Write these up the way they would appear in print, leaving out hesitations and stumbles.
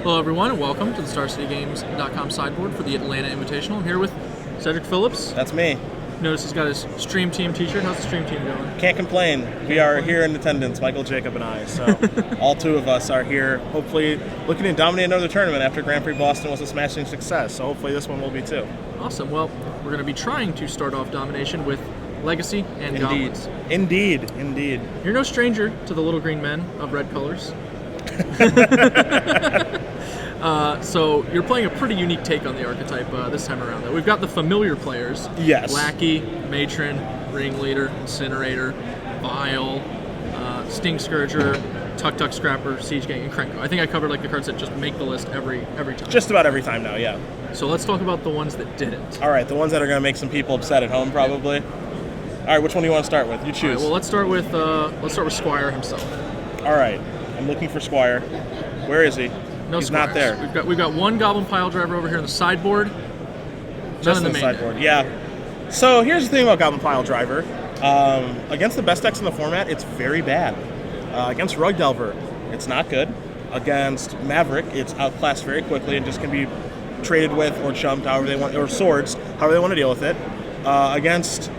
Hello everyone and welcome to the StarCityGames.com sideboard for the Atlanta Invitational. I'm here with Cedric Phillips. That's me. Notice he's got his Stream Team t-shirt. How's the Stream Team going? Can't complain. We are here in attendance, Michael, Jacob, and I. So all two of us are here, hopefully looking to dominate another tournament after Grand Prix Boston was a smashing success. So hopefully this one will be too. Awesome. Well, we're going to be trying to start off domination with Legacy and Goblins. Indeed. You're no stranger to the little green men of red colors. So you're playing a pretty unique take on the archetype this time around. Though. We've got the familiar players. Yes. Lackey, Matron, Ringleader, Incinerator, Vile, Sting Scourger, Tuk Scrapper, Siege Gang, and Krenko. I think I covered like the cards that just make the list every time. Just about every time now, yeah. So let's talk about the ones that didn't. All right, the ones that are going to make some people upset at home, probably. All right, which one do you want to start with? You choose. All right, well, let's start with Squire himself. All right, I'm looking for Squire. Where is he? No, he's Squires. not there. We've got one Goblin Pile Driver over here in the sideboard. Just in the main sideboard, deck. yeah. So here's the thing about Goblin Pile Driver. Against the best decks in the format, it's very bad. Against Rug Delver, it's not good. Against Maverick, it's outclassed very quickly and just can be traded with or chumped however they want, or swords, however they want to deal with it. Against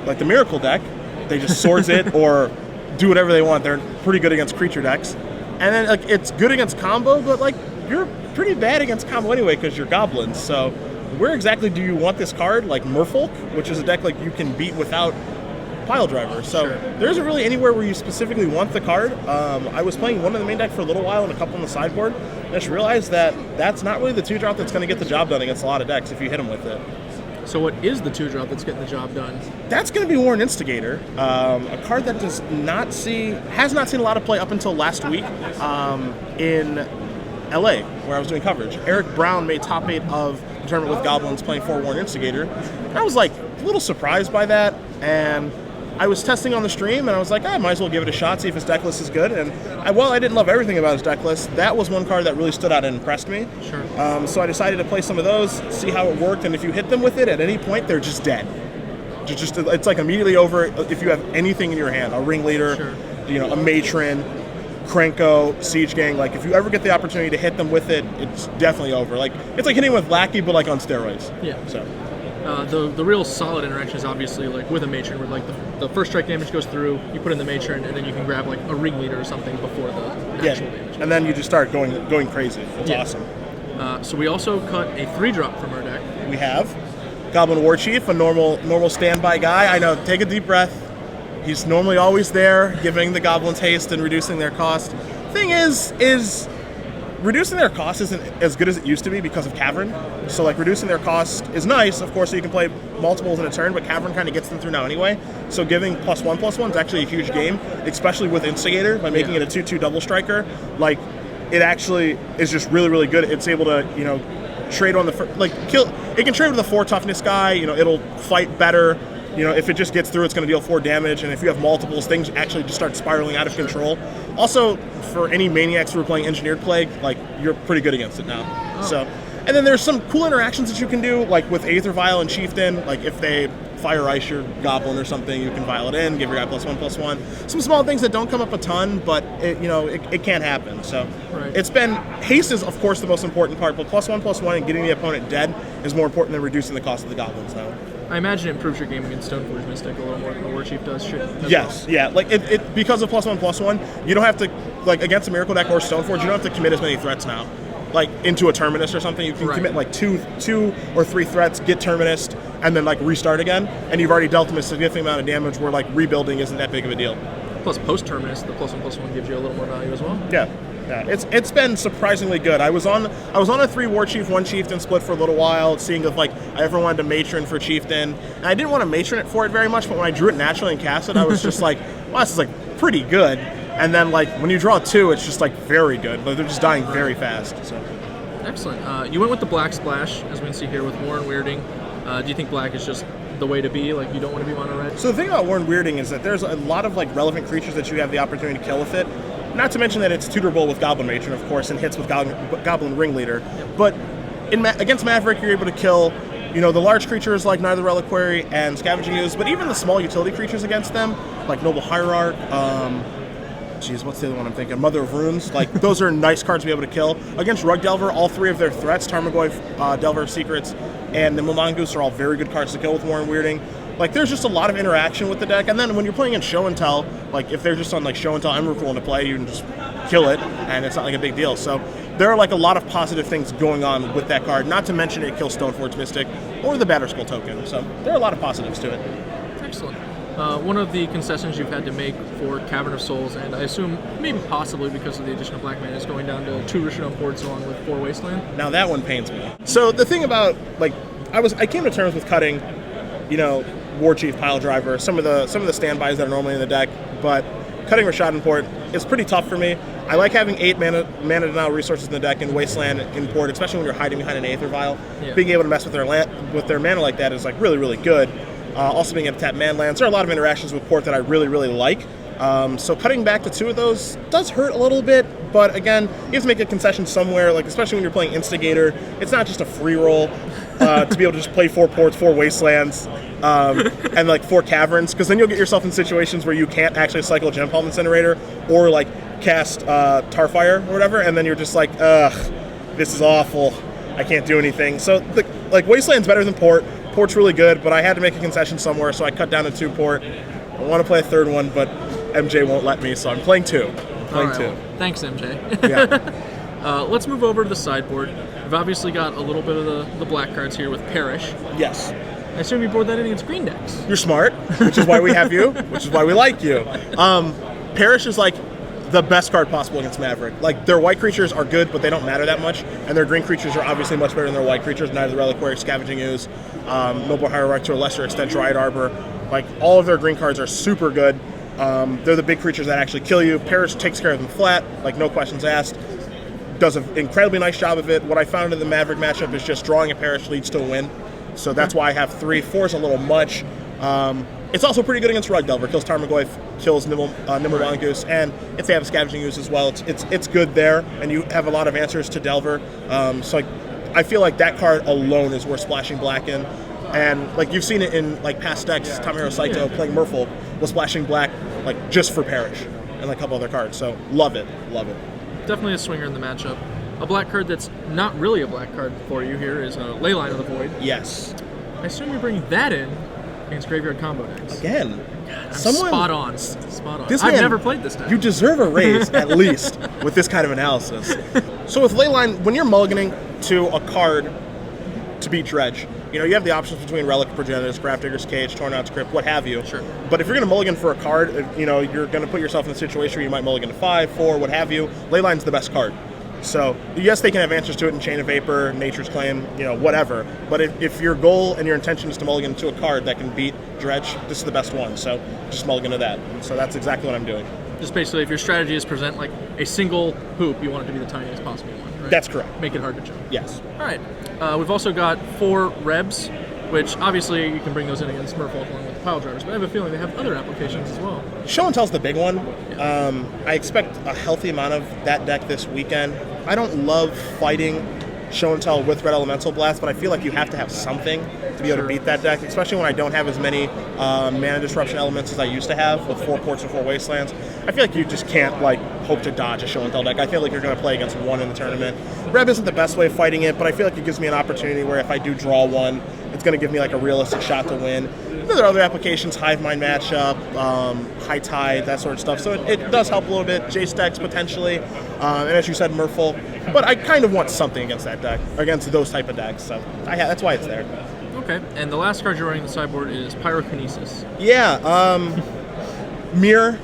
like the Miracle deck, they just swords it or do whatever they want. They're pretty good against creature decks. And then like it's good against combo, but like you're pretty bad against combo anyway because you're goblins. So where exactly do you want this card? Like Merfolk, which is a deck like you can beat without Pile Driver. So Sure. There isn't really anywhere where you specifically want the card. I was playing one in the main deck for a little while and a couple on the sideboard. And I just realized that that's not really the 2-drop that's going to get the job done against a lot of decks if you hit them with it. So what is the 2-drop that's getting the job done? That's going to be Warren Instigator, a card that has not seen a lot of play up until last week in LA, where I was doing coverage. Eric Brown made top 8 of the tournament with Goblins playing for Warren Instigator. And I was like a little surprised by that, and I was testing on the stream, and I was like, I might as well give it a shot, see if his deck list is good. And while I didn't love everything about his deck list, that was one card that really stood out and impressed me. Sure. So I decided to play some of those, see how it worked, and if you hit them with it at any point, they're just dead. It's like immediately over if you have anything in your hand, a Ringleader, Sure. A Matron, Krenko, Siege Gang. Like if you ever get the opportunity to hit them with it, it's definitely over. Like it's like hitting with Lackey, but like on steroids. Yeah. So. The real solid interaction is obviously like with a Matron, where like the first strike damage goes through, you put in the Matron, and then you can grab like a Ringleader or something before the actual damage. And then you just start going crazy. It's awesome. So we also cut a 3-drop from our deck. We have Goblin Warchief, a normal standby guy. I know, take a deep breath. He's normally always there, giving the Goblins haste and reducing their cost. Thing is reducing their cost isn't as good as it used to be because of Cavern. So like reducing their cost is nice, of course, so you can play multiples in a turn, but Cavern kind of gets them through now anyway. So giving +1/+1 is actually a huge game, especially with Instigator, by making it a 2/2 double striker. Like it actually is just really good. It's able to, trade on kill. It can trade with a 4 toughness guy, it'll fight better. If it just gets through, it's going to deal 4 damage, and if you have multiples, things actually just start spiraling out of control. Also, for any Maniacs who are playing Engineered Plague, like, you're pretty good against it now. Oh. So, and then there's some cool interactions that you can do, like with Aether Vial and Chieftain, like if they Fire Ice your Goblin or something, you can Vial it in, give your guy +1/+1. Some small things that don't come up a ton, but it can happen. So Right. It's been, haste is of course the most important part, but +1/+1 and getting the opponent dead is more important than reducing the cost of the Goblins now. I imagine it improves your game against Stoneforge Mystic a little more than the Warchief does. Yes, yeah. Like it because of +1/+1, you don't have to, like against a Miracle deck or Stoneforge, you don't have to commit as many threats now. Like into a Terminus or something, you can commit like two or 3 threats, get Terminus, and then like restart again, and you've already dealt them a significant amount of damage where like rebuilding isn't that big of a deal. Plus post-Terminus, the +1/+1 gives you a little more value as well. Yeah. It's been surprisingly good. I was on a 3 Warchief, 1 Chieftain split for a little while, seeing if like I ever wanted to Matron for Chieftain, and I didn't want to Matron it for it very much, but when I drew it naturally and cast it, I was just like, wow, this is like pretty good. And then like when you draw 2, it's just like very good. Like they're just dying very fast. So. Excellent. You went with the Black Splash, as we can see here with Warren Weirding. Do you think black is just the way to be? Like you don't want to be mono red? So the thing about Warren Weirding is that there's a lot of like relevant creatures that you have the opportunity to kill with it. Not to mention that it's tutorable with Goblin Matron, of course, and hits with Goblin Ringleader. Yep. But against Maverick, you're able to kill, the large creatures like Neither Reliquary and Scavenging Ooze, but even the small utility creatures against them, like Noble Hierarch, Geez, what's the other one I'm thinking? Mother of Runes. Like, those are nice cards to be able to kill. Against Rug Delver, all 3 of their threats, Tarmogoyf, Delver of Secrets, and Nimble Mongoose are all very good cards to kill with Warren Weirding. Like, there's just a lot of interaction with the deck. And then when you're playing in Show and Tell, like, if they're just on, like, Show and Tell Emrakul to play, you can just kill it, and it's not, like, a big deal. So there are, like, a lot of positive things going on with that card. Not to mention it kills Stoneforge Mystic or the Batterskull token. So there are a lot of positives to it. Excellent. One of the concessions you've had to make for Cavern of Souls, and I assume maybe possibly because of the addition of Black Mana, is going down to 2 Rishadon ports along with 4 Wasteland. Now that one pains me. So the thing about, like, I came to terms with cutting, you know, Warchief, Pile Driver, some of the standbys that are normally in the deck, but cutting Rishadon port is pretty tough for me. I like having 8 mana denial resources in the deck in Wasteland in port, especially when you're hiding behind an Aether Vial. Yeah. Being able to mess with their mana like that is, like, really, really good. Also being able to tap man lands. There are a lot of interactions with port that I really, really like. So cutting back to 2 of those does hurt a little bit, but again, you have to make a concession somewhere, like, especially when you're playing Instigator. It's not just a free roll to be able to just play 4 ports, 4 Wastelands, and, like, 4 Caverns, because then you'll get yourself in situations where you can't actually cycle Gem Palm Incinerator or, like, cast Tarfire or whatever, and then you're just like, ugh, this is awful. I can't do anything. So, like, Wasteland's better than port. Port's really good, but I had to make a concession somewhere, so I cut down to 2 port. I want to play a 3rd one, but MJ won't let me, so I'm playing 2. Well, thanks, MJ. Yeah. Let's move over to the sideboard. We've obviously got a little bit of the black cards here with Perish. Yes. I assume you board that in against green decks. You're smart, which is why we have you, which is why we like you. Perish is, like, the best card possible against Maverick. Like, their white creatures are good, but they don't matter that much, and their green creatures are obviously much better than their white creatures. Neither Reliquary, Scavenging Ooze, Noble Hierarch, to a lesser extent, Dryad Arbor. Like, all of their green cards are super good. They're the big creatures that actually kill you. Perish takes care of them flat, like, no questions asked. Does an incredibly nice job of it. What I found in the Maverick matchup is just drawing a Perish leads to a win. So that's why I have 3. 4 is a little much. It's also pretty good against Rug Delver. Kills Tarmogoyf, kills Nimble Mongoose, and if they have Scavenging Ooze as well, it's good there, and you have a lot of answers to Delver. So, like, I feel like that card alone is worth splashing black in. And, like, you've seen it in, like, past decks. Tamahiro Saito playing Merfolk was splashing black, like, just for Perish and, like, a couple other cards. So love it. Definitely a swinger in the matchup. A black card that's not really a black card for you here is Leyline of the Void. Yes. I assume you're bringing that in against graveyard combo decks. Again. Spot on. I've never played this deck. You deserve a raise, at least, with this kind of analysis. So with Leyline, when you're mulliganing to a card to beat Dredge, you know, you have the options between Relic, Progenitus, Grafdigger's Cage, Torn Out Crypt, what have you. Sure. But if you're going to mulligan for a card, you know, you're going to put yourself in a situation where you might mulligan to 5, 4, what have you. Leyline's the best card. So, yes, they can have answers to it in Chain of Vapor, Nature's Claim, you know, whatever. But if your goal and your intention is to mulligan to a card that can beat Dredge, this is the best one. So, just mulligan to that. So that's exactly what I'm doing. Just basically, if your strategy is present, like, a single hoop, you want it to be the tiniest possible one, right? That's correct. Make it hard to jump. Yes. All right. We've also got 4 Rebs, which obviously you can bring those in against Merfolk along with the Pile Drivers, but I have a feeling they have other applications as well. Show and Tell's the big one. Yeah. I expect a healthy amount of that deck this weekend. I don't love fighting Show and Tell with Red Elemental Blast, but I feel like you have to have something to be able to beat that deck, especially when I don't have as many mana disruption elements as I used to have with 4 ports and 4 wastelands. I feel like you just can't, like, hope to dodge a Show and Tell deck. I feel like you're going to play against one in the tournament. Reb isn't the best way of fighting it, but I feel like it gives me an opportunity where if I do draw one, it's going to give me, like, a realistic shot to win. There are other applications, Hive Mind matchup, High Tide, that sort of stuff. So it does help a little bit. Jace decks potentially, and as you said, Merfolk. But I kind of want something against that deck, against those type of decks. So that's why it's there. Okay, and the last card you're running the sideboard is Pyrokinesis. Yeah, Mirror,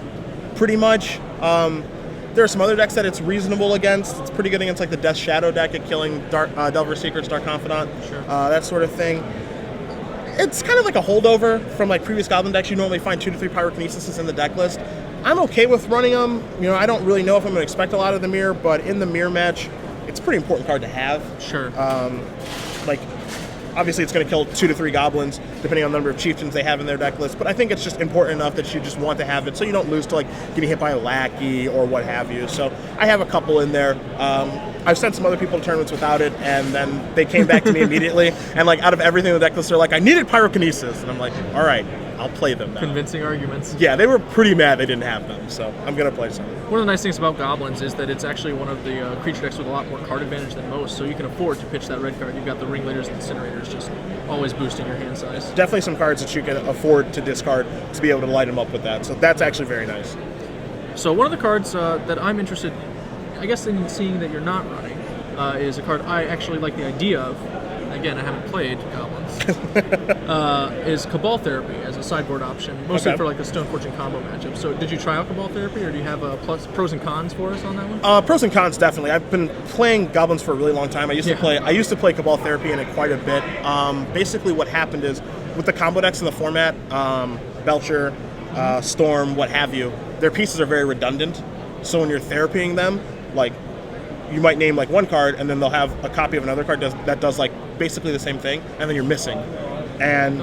pretty much. There are some other decks that it's reasonable against. It's pretty good against, like, the Death Shadow deck at killing Delver Secrets, Dark Confidant, sure. That sort of thing. It's kind of like a holdover from, like, previous Goblin decks. You normally find 2 to 3 Pyrokinesis in the deck list. I'm okay with running them. You know, I don't really know if I'm going to expect a lot of the Mirror, but in the Mirror match, it's a pretty important card to have. Sure. Like, obviously it's going to kill 2 to 3 Goblins, depending on the number of Chieftains they have in their deck list, but I think it's just important enough that you just want to have it so you don't lose to, like, getting hit by a Lackey or what have you. So I have a couple in there. I've sent some other people to tournaments without it, and then they came back to me immediately, and, like, out of everything in the deck list, they're like, I needed Pyrokinesis, and I'm like, all right, I'll play them now. Convincing arguments. Yeah, they were pretty mad they didn't have them, so I'm going to play some. One of the nice things about Goblins is that it's actually one of the creature decks with a lot more card advantage than most, so you can afford to pitch that red card. You've got the Ringleaders and Incinerators just always boosting your hand size. Definitely some cards that you can afford to discard to be able to light them up with that, so that's actually very nice. So one of the cards that I'm interested, I guess, in seeing that you're not running, is a card I actually like the idea of. Again, I haven't played Goblins. Is Cabal Therapy as a sideboard option, mostly for like the Stone Fortune combo matchup. So did you try out Cabal Therapy, or do you have pros and cons for us on that one? Pros and cons, definitely. I've been playing Goblins for a really long time. I used to play Cabal Therapy in it quite a bit. Basically what happened is, with the combo decks in the format, Belcher, Storm, what have you, their pieces are very redundant. So when you're therapying them, like, you might name like one card, and then they'll have a copy of another card that does like basically the same thing, and then you're missing. And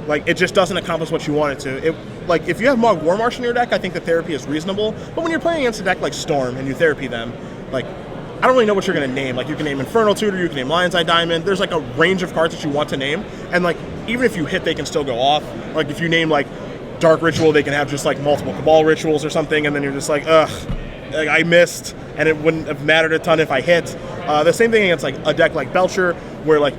like, it just doesn't accomplish what you want it to. Like, if you have Mogg War Marsh in your deck, I think the therapy is reasonable. But when you're playing against a deck like Storm and you therapy them, like, I don't really know what you're going to name. Like, you can name Infernal Tutor, you can name Lion's Eye Diamond. There's like a range of cards that you want to name, and like, even if you hit, they can still go off. Like, if you name like Dark Ritual, they can have just like multiple Cabal rituals or something, and then you're just like, ugh, like, I missed, and it wouldn't have mattered a ton if I hit. The same thing against like a deck like Belcher, where like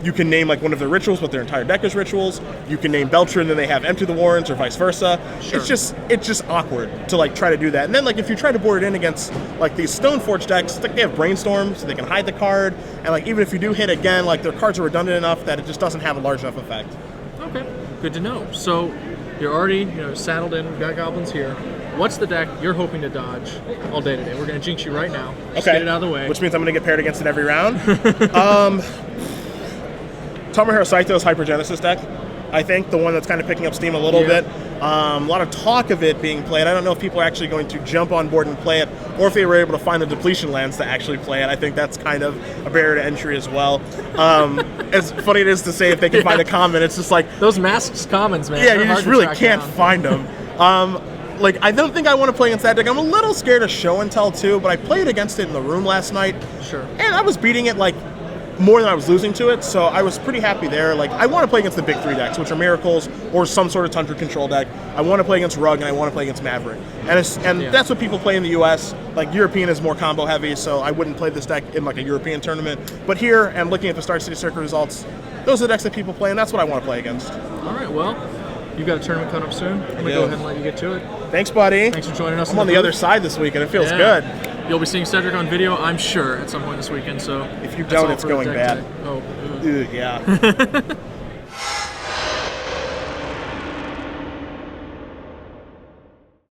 you can name like one of their rituals, but their entire deck is rituals. You can name Belcher, and then they have Empty the Warrens, or vice versa. Sure. It's just awkward to like try to do that. And then like, if you try to board it in against like these Stoneforge decks, like, they have Brainstorm, so they can hide the card. And like, even if you do hit again, like, their cards are redundant enough that it just doesn't have a large enough effect. Okay, good to know. So you're already saddled in. We've got Goblins here. What's the deck you're hoping to dodge all day today? We're going to jinx you right now. Just get it out of the way. Which means I'm going to get paired against it every round. Tomohiro Saito's Hypergenesis deck, I think, the one that's kind of picking up steam a little bit. A lot of talk of it being played. I don't know if people are actually going to jump on board and play it, or if they were able to find the depletion lands to actually play it. I think that's kind of a barrier to entry as well. As funny it is to say, if they can find a common, it's just like... Those masked commons, man. Yeah, you just really can't find them. Like, I don't think I want to play against that deck. I'm a little scared of Show and Tell too, but I played against it in the room last night. Sure. And I was beating it like more than I was losing to it, so I was pretty happy there. Like, I want to play against the big three decks, which are Miracles or some sort of Tundra control deck. I want to play against Rug, and I want to play against Maverick. And that's what people play in the US. Like, European is more combo heavy, so I wouldn't play this deck in like a European tournament. But here, and looking at the Star City Circuit results, those are the decks that people play, and that's what I want to play against. All right, well, you've got a tournament coming up soon. I'm going to go ahead and let you get to it. Thanks, buddy. Thanks for joining us. I'm on the other side this weekend. It feels good. You'll be seeing Cedric on video, I'm sure, at some point this weekend. So if you don't, it's going bad. Oh, yeah.